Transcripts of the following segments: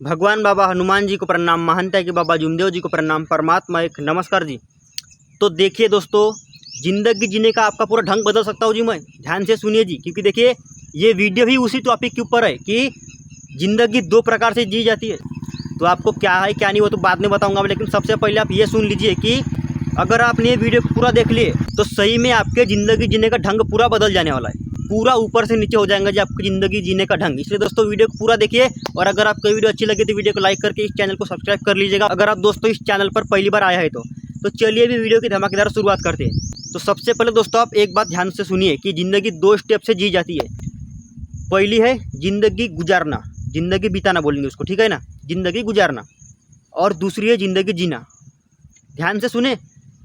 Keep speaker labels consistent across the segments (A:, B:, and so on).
A: भगवान बाबा हनुमान जी को प्रणाम, महंता के बाबा जुमदेव जी को प्रणाम, परमात्मा एक नमस्कार जी। तो देखिए दोस्तों, ज़िंदगी जीने का आपका पूरा ढंग बदल सकता हूँ जी मैं। ध्यान से सुनिए जी, क्योंकि देखिए ये वीडियो भी उसी टॉपिक के ऊपर है कि ज़िंदगी दो प्रकार से जी जाती है। तो आपको क्या है क्या नहीं वो तो बाद में बताऊँगा, लेकिन सबसे पहले आप ये सुन लीजिए कि अगर आपने ये वीडियो को पूरा देख लिए तो सही में आपके ज़िंदगी जीने का ढंग पूरा बदल जाने वाला है। पूरा ऊपर से नीचे हो जाएगा जी आपकी ज़िंदगी जीने का ढंग। इसलिए दोस्तों वीडियो को पूरा देखिए, और अगर आपको वीडियो अच्छी लगी तो वीडियो को लाइक करके इस चैनल को सब्सक्राइब कर लीजिएगा। अगर आप दोस्तों इस चैनल पर पहली बार आया है तो चलिए भी वीडियो की धमाकेदार शुरुआत करते हैं। तो सबसे पहले दोस्तों आप एक बात ध्यान से सुनिए कि ज़िंदगी दो स्टेप से जी जाती है। पहली है ज़िंदगी गुजारना, ज़िंदगी बिताना बोलेंगे उसको, ठीक है ना, ज़िंदगी गुजारना। और दूसरी है ज़िंदगी जीना। ध्यान से सुने,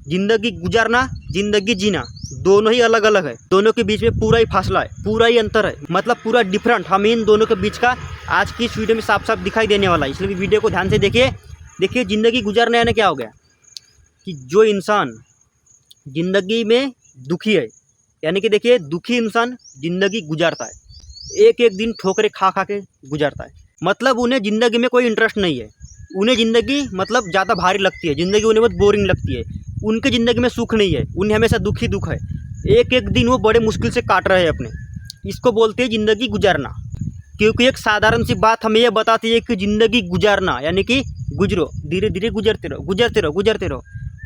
A: ज़िंदगी गुजारना, ज़िंदगी जीना दोनों ही अलग अलग है। दोनों के बीच में पूरा ही फासला है, पूरा ही अंतर है, मतलब पूरा डिफरेंट। हम इन दोनों के बीच का आज की इस वीडियो में साफ साफ दिखाई देने वाला है। इसलिए वीडियो को ध्यान से देखिए। देखिए ज़िंदगी गुजारने यानी क्या हो गया कि जो इंसान ज़िंदगी में दुखी है, यानी कि देखिए दुखी इंसान ज़िंदगी गुजारता है, एक एक दिन ठोकरे खा खा के गुजारता है। मतलब उन्हें ज़िंदगी में कोई इंटरेस्ट नहीं है, उन्हें ज़िंदगी मतलब ज़्यादा भारी लगती है, ज़िंदगी उन्हें बहुत बोरिंग लगती है। उनके ज़िंदगी में सुख नहीं है, उन्हें हमेशा दुख ही दुख है। एक एक दिन वो बड़े मुश्किल से काट रहे हैं अपने। इसको बोलते हैं ज़िंदगी गुजारना। क्योंकि एक साधारण सी बात हमें यह बताती है कि ज़िंदगी गुजारना यानी कि गुजरो, धीरे धीरे गुजरते रहो, गुजरते रहो, गुजरते रहो।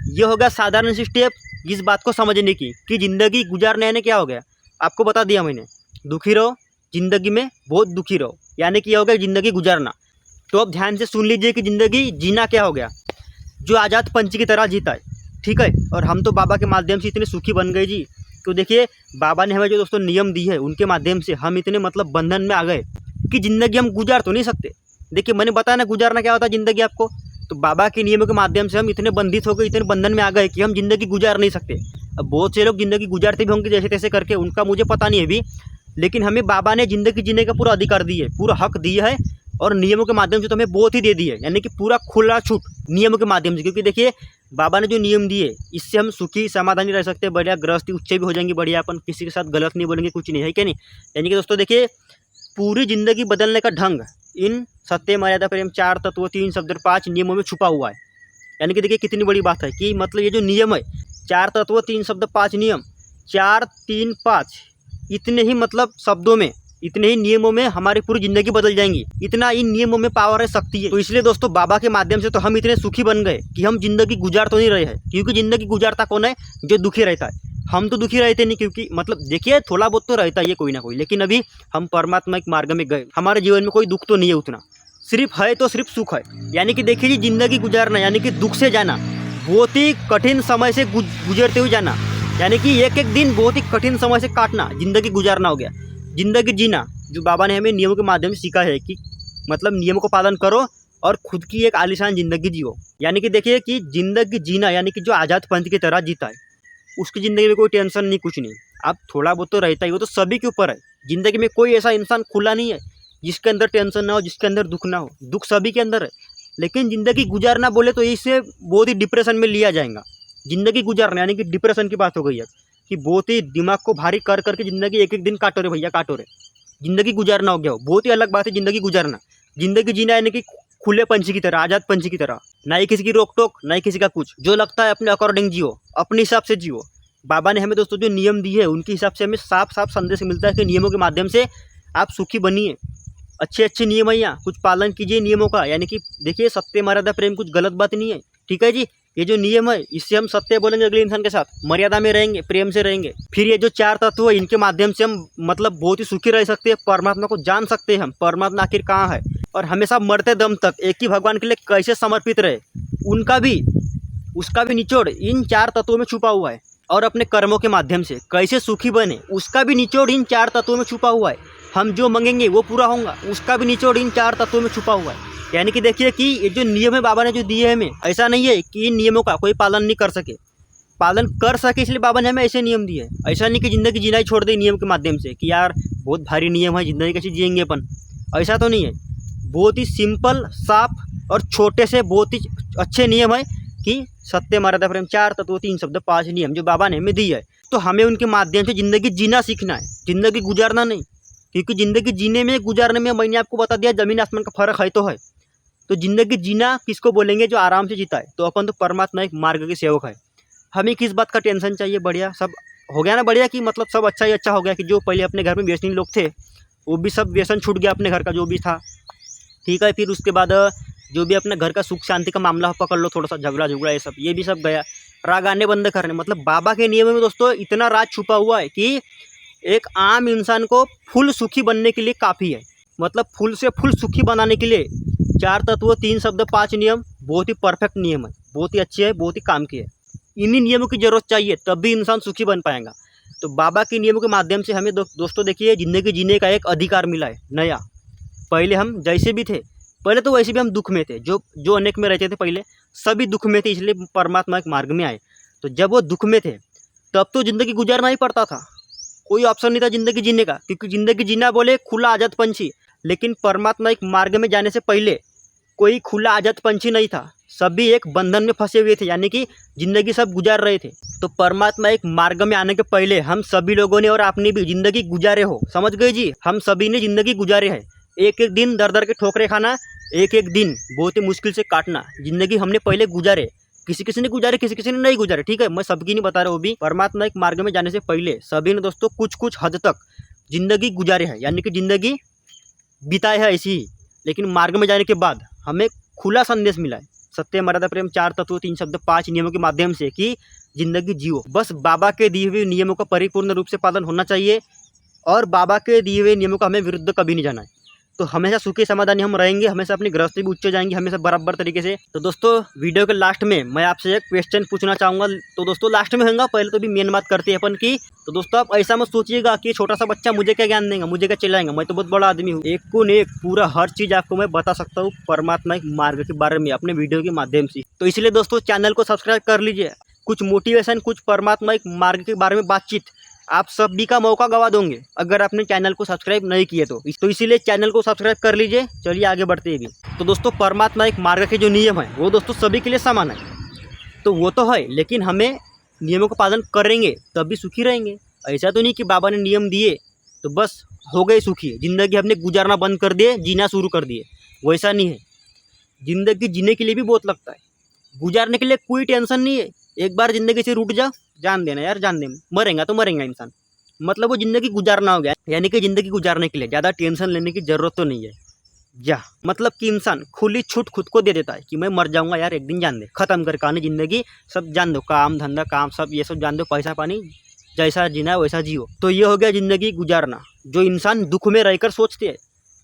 A: ये होगा साधारण सी स्टेप इस बात को समझने की कि ज़िंदगी गुजारना यानी क्या हो गया। आपको बता दिया मैंने, दुखी रहो, ज़िंदगी में बहुत दुखी रहो, यानी कि यह हो गया ज़िंदगी गुजारना। तो अब ध्यान से सुन लीजिए कि ज़िंदगी जीना क्या हो गया। जो आज़ाद पंछी की तरह जीता है, ठीक है। और हम तो बाबा के माध्यम से इतने सुखी बन गए जी। तो देखिए बाबा ने हमें जो दोस्तों नियम दी है उनके माध्यम से हम इतने मतलब बंधन में आ गए कि ज़िंदगी हम गुजार तो नहीं सकते। देखिए मैंने बताया ना गुजारना क्या होता है ज़िंदगी आपको। तो बाबा के नियमों के माध्यम से हम इतने बंधित हो गए, इतने बंधन में आ गए कि हम ज़िंदगी गुजार नहीं सकते। अब बहुत से लोग ज़िंदगी गुजारते भी होंगे जैसे तैसे करके, उनका मुझे पता नहीं है अभी, लेकिन हमें बाबा ने ज़िंदगी जीने का पूरा अधिकार दी है, पूरा हक दिया है। और नियमों के माध्यम से तो हमें बहुत ही दे दी है, यानी कि पूरा खुला छूट नियमों के माध्यम से। क्योंकि देखिए बाबा ने जो नियम दिए इससे हम सुखी समाधानी रह सकते हैं, बढ़िया गृहस्थी उच्च भी हो जाएंगे, बढ़िया अपन किसी के साथ गलत नहीं बोलेंगे, कुछ नहीं है क्या नहीं। यानी कि दोस्तों देखिए पूरी ज़िंदगी बदलने का ढंग इन सत्य मर्यादा प्रेम चार तत्व तीन शब्द और पाँच नियमों में छुपा हुआ है। यानी कि देखिए कितनी बड़ी बात है कि मतलब ये जो नियम है, चार तत्व तीन शब्द पाँच नियम, चार तीन पाँच, इतने ही मतलब शब्दों में, इतने ही नियमों में हमारी पूरी ज़िंदगी बदल जाएंगी। इतना इन नियमों में पावर है, शक्ति है। तो इसलिए दोस्तों बाबा के माध्यम से तो हम इतने सुखी बन गए कि हम ज़िंदगी गुजार तो नहीं रहे हैं। क्योंकि ज़िंदगी गुजारता कौन है, जो दुखी रहता है। हम तो दुखी रहते नहीं, क्योंकि मतलब देखिए थोड़ा बहुत तो रहता ही है कोई ना कोई, लेकिन अभी हम परमात्मा के मार्ग में गए, हमारे जीवन में कोई दुख तो नहीं है उतना, सिर्फ है तो सिर्फ सुख है। यानी कि देखिए जी ज़िंदगी गुजारना यानी कि दुख से जाना, बहुत ही कठिन समय से गुजरते हुए जाना, यानी कि एक एक दिन बहुत ही कठिन समय से काटना, ज़िंदगी गुजारना हो गया। ज़िंदगी जीना जो बाबा ने हमें नियमों के माध्यम से सीखा है कि मतलब नियमों को पालन करो और खुद की एक आलीशान ज़िंदगी जियो। यानी कि देखिए कि ज़िंदगी जीना यानी कि जो आज़ाद पंछी की तरह जीता है, उसकी ज़िंदगी में कोई टेंशन नहीं, कुछ नहीं। अब थोड़ा बहुत तो रहता ही, वो तो सभी के ऊपर है। ज़िंदगी में कोई ऐसा इंसान खुला नहीं है जिसके अंदर टेंशन ना हो, जिसके अंदर दुख ना हो। दुख सभी के अंदर है, लेकिन ज़िंदगी गुजारना बोले तो इससे बहुत ही डिप्रेशन में लिया जाएगा। ज़िंदगी गुजारना यानी कि डिप्रेशन की बात हो गई है कि बहुत ही दिमाग को भारी कर करके ज़िंदगी एक एक दिन काटो रे भैया, काटो रे। ज़िंदगी गुजारना हो गया हो, बहुत ही अलग बात है ज़िंदगी गुजारना। ज़िंदगी जीना यानी कि खुले पंछी की तरह, आज़ाद पंछी की तरह, ना ही किसी की रोक टोक, ना ही किसी का कुछ। जो लगता है अपने अकॉर्डिंग जियो, अपने हिसाब से जियो। बाबा ने हमें दोस्तों जो नियम दिए है उनके हिसाब से हमें साफ साफ संदेश मिलता है कि नियमों के माध्यम से आप सुखी बनिए। अच्छे अच्छे नियम है यहाँ, कुछ पालन कीजिए नियमों का। यानी कि देखिए सत्य मर्यादा प्रेम कुछ गलत बात नहीं है, ठीक है जी। ये जो नियम है इससे हम सत्य बोलेंगे अगले इंसान के साथ, मर्यादा में रहेंगे, प्रेम से रहेंगे। फिर ये जो चार तत्व है इनके माध्यम से हम मतलब बहुत ही सुखी रह सकते हैं, परमात्मा को जान सकते हैं हम, परमात्मा आखिर कहाँ है। और हमेशा मरते दम तक एक ही भगवान के लिए कैसे समर्पित रहे, उनका भी उसका भी निचोड़ इन चार तत्वों में छुपा हुआ है। और अपने कर्मों के माध्यम से कैसे सुखी बने, उसका भी निचोड़ इन चार तत्वों में छुपा हुआ है। हम जो मांगेंगे वो पूरा होगा, उसका भी निचोड़ इन चार तत्वों में छुपा हुआ है। यानी कि देखिए कि ये जो नियम है बाबा ने जो दिए हैं हमें, ऐसा नहीं है कि इन नियमों का कोई पालन नहीं कर सके, पालन कर सके, इसलिए बाबा ने हमें ऐसे नियम दिए। ऐसा नहीं कि ज़िंदगी जीना ही छोड़ दे नियम के माध्यम से कि यार बहुत भारी नियम है, ज़िंदगी कैसे जिएंगे अपन, ऐसा तो नहीं है। बहुत ही सिंपल, साफ और छोटे से बहुत ही अच्छे नियम है कि सत्य मर्यादा प्रेम चार तत्व तीन शब्द पाँच नियम जो बाबा ने हमें दी है। तो हमें उनके माध्यम से ज़िंदगी जीना सीखना है, ज़िंदगी गुजारना नहीं। क्योंकि ज़िंदगी जीने में गुजारने में मैंने आपको बता दिया ज़मीन आसमान का फ़र्क है तो है। तो ज़िंदगी जीना किसको बोलेंगे जो आराम से जीता है? तो अपन तो परमात्मा एक मार्ग के सेवक है। हमें किस बात का टेंशन चाहिए? बढ़िया सब हो गया ना, बढ़िया कि मतलब सब अच्छा ही अच्छा हो गया कि जो पहले अपने घर में व्यसनी लोग थे वो भी सब व्यसन छूट गया अपने घर का जो भी था। ठीक है, फिर उसके बाद जो भी अपने घर का सुख शांति का मामला पकड़ लो, थोड़ा सा झगड़ा झुगड़ा ये भी सब गया। राग आने बंद करने, मतलब बाबा के नियम में दोस्तों इतना राज छुपा हुआ है कि एक आम इंसान को फुल सुखी बनने के लिए काफ़ी है। मतलब फुल से फुल सुखी बनाने के लिए 4 तत्व, 3 शब्द, 5 नियम बहुत ही परफेक्ट नियम है, बहुत ही अच्छे है, बहुत ही काम की है। इन्हीं नियमों की ज़रूरत चाहिए तब भी इंसान सुखी बन पाएगा। तो बाबा के नियमों के माध्यम से हमें दोस्तों देखिए ज़िंदगी जीने का एक अधिकार मिला है नया। पहले हम जैसे भी थे, पहले तो वैसे भी हम दुख में थे, जो अनेक में रहते थे पहले सभी दुख में थे, इसलिए परमात्मा के मार्ग में आए। तो जब वो दुख में थे तब तो ज़िंदगी गुजारना ही पड़ता था, कोई ऑप्शन नहीं था ज़िंदगी जीने का, क्योंकि ज़िंदगी जीना बोले खुला आज़ाद पंछी। लेकिन परमात्मा एक मार्ग में जाने से पहले कोई खुला आज़ाद पंछी नहीं था, सभी एक बंधन में फंसे हुए थे, यानी कि ज़िंदगी सब गुजार रहे थे। तो परमात्मा एक मार्ग में आने के पहले हम सभी लोगों ने और आपने भी ज़िंदगी गुजारे हो, समझ गए जी? हम सभी ने ज़िंदगी गुजारे है। एक एक दिन दर दर के ठोकरे खाना, एक एक दिन बहुत ही मुश्किल से काटना, ज़िंदगी हमने पहले गुजारे। किसी किसी ने गुजारे, किसी किसी ने नहीं गुजारे, ठीक है, मैं सबकी नहीं बता रहा हूँ। भी परमात्मा एक मार्ग में जाने से पहले सभी ने दोस्तों कुछ कुछ हद तक ज़िंदगी गुजारे है, यानी कि ज़िंदगी बिताए है ऐसी ही। लेकिन मार्ग में जाने के बाद हमें खुला संदेश मिला है, सत्य, मर्यादा, प्रेम, 4 तत्व, 3 शब्द, 5 नियमों के माध्यम से कि ज़िंदगी जियो। बस बाबा के दिए हुए नियमों का परिपूर्ण रूप से पालन होना चाहिए और बाबा के दिए हुए नियमों का हमें विरुद्ध कभी नहीं जाना है। तो हमेशा सुखी समाधानी हम रहेंगे, हमेशा अपनी गृहस्थी भी उच्च जाएंगे, हमेशा बराबर तरीके से। तो दोस्तों वीडियो के लास्ट में मैं आपसे एक क्वेश्चन पूछना चाहूँगा। तो दोस्तों लास्ट में होगा, पहले तो भी मेन बात करते हैं अपन की। तो दोस्तों आप ऐसा मत सोचिएगा कि छोटा सा बच्चा मुझे क्या ज्ञान देगा, मुझे क्या चिल्लाएंगा, मैं तो बहुत बड़ा आदमी हूँ। एक को एक पूरा हर चीज़ आपको मैं बता सकता हूँ परमात्मा के मार्ग के बारे में अपने वीडियो के माध्यम से। तो इसलिए दोस्तों चैनल को सब्सक्राइब कर लीजिए। कुछ मोटिवेशन, कुछ परमात्मा एक मार्ग के बारे में बातचीत, आप सभी का मौका गवा दोगे अगर आपने चैनल को सब्सक्राइब नहीं किए तो इसीलिए चैनल को सब्सक्राइब कर लीजिए। चलिए आगे बढ़ते हैं भी। तो दोस्तों परमात्मा एक मार्ग के जो नियम है वो दोस्तों सभी के लिए समान है, तो वो तो है, लेकिन हमें नियमों का पालन करेंगे तभी सुखी रहेंगे। ऐसा तो नहीं कि बाबा ने नियम दिए तो बस हो गए सुखी, ज़िंदगी हमने गुजारना बंद कर दिए, जीना शुरू कर दिए, वैसा नहीं है। ज़िंदगी जीने के लिए भी बहुत लगता है, गुजारने के लिए कोई टेंशन नहीं है। एक बार ज़िंदगी से रूठ जाओ, जान देना यार, जान दे, मरेगा तो मरेगा इंसान, मतलब वो ज़िंदगी गुजारना हो गया। यानी कि ज़िंदगी गुजारने के लिए ज़्यादा टेंशन लेने की ज़रूरत तो नहीं है। जा मतलब कि इंसान खुली छूट खुद को दे देता है कि मैं मर जाऊंगा यार एक दिन, जान दे, खत्म कर कहानी ज़िंदगी, सब जान दो, काम धंधा काम सब ये सब जान दो, पैसा पानी जैसा जीना है वैसा जियो। तो ये हो गया ज़िंदगी गुजारना, जो इंसान दुख में रहकर सोचते हैं।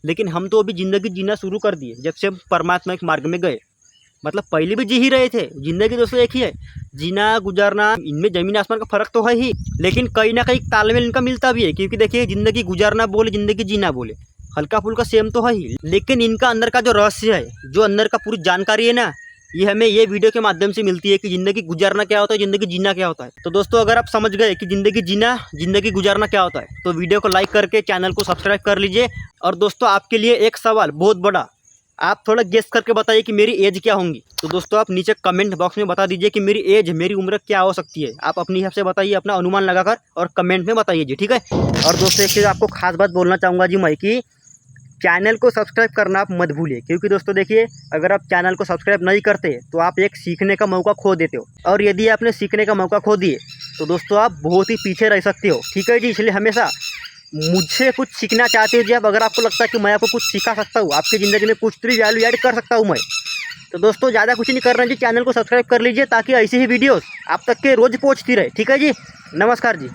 A: लेकिन हम तो अभी ज़िंदगी जीना शुरू कर दिए जब से हम परमात्मा के मार्ग में गए। मतलब पहले भी जी ही रहे थे, ज़िंदगी दोस्तों एक ही है, जीना गुजारना, इनमें ज़मीन आसमान का फ़र्क तो है ही, लेकिन कहीं ना कहीं तालमेल इनका मिलता भी है। क्योंकि देखिए ज़िंदगी गुजारना बोले, ज़िंदगी जीना बोले, हल्का फुल्का सेम तो है ही, लेकिन इनका अंदर का जो रहस्य है, जो अंदर का पूरी जानकारी है ना, ये हमें ये वीडियो के माध्यम से मिलती है कि ज़िंदगी गुजारना क्या होता है, ज़िंदगी जीना क्या होता है। तो दोस्तों अगर आप समझ गए कि ज़िंदगी जीना, ज़िंदगी गुजारना क्या होता है, तो वीडियो को लाइक करके चैनल को सब्सक्राइब कर लीजिए। और दोस्तों आपके लिए एक सवाल बहुत बड़ा, आप थोड़ा गेस करके बताइए कि मेरी एज क्या होंगी। तो दोस्तों आप नीचे कमेंट बॉक्स में बता दीजिए कि मेरी एज, मेरी उम्र क्या हो सकती है। आप अपने हिसाब से बताइए, अपना अनुमान लगाकर, और कमेंट में बताइए जी, ठीक है। और दोस्तों एक चीज़ आपको खास बात बोलना चाहूँगा जी मैं, कि चैनल को सब्सक्राइब करना आप मत भूलिए। क्योंकि दोस्तों देखिए अगर आप चैनल को सब्सक्राइब नहीं करते तो आप एक सीखने का मौका खो देते हो, और यदि आपने सीखने का मौका खो दिए तो दोस्तों आप बहुत ही पीछे रह सकते हो, ठीक है जी। इसलिए हमेशा मुझसे कुछ सीखना चाहते हो जी आप, अगर आपको लगता है कि मैं आपको कुछ सिखा सकता हूँ, आपकी ज़िंदगी में कुछ भी वैल्यू ऐड कर सकता हूँ मैं, तो दोस्तों ज़्यादा कुछ नहीं करना जी, चैनल को सब्सक्राइब कर लीजिए ताकि ऐसी ही वीडियोस आप तक के रोज़ पहुँचती रहे, ठीक है जी। नमस्कार जी।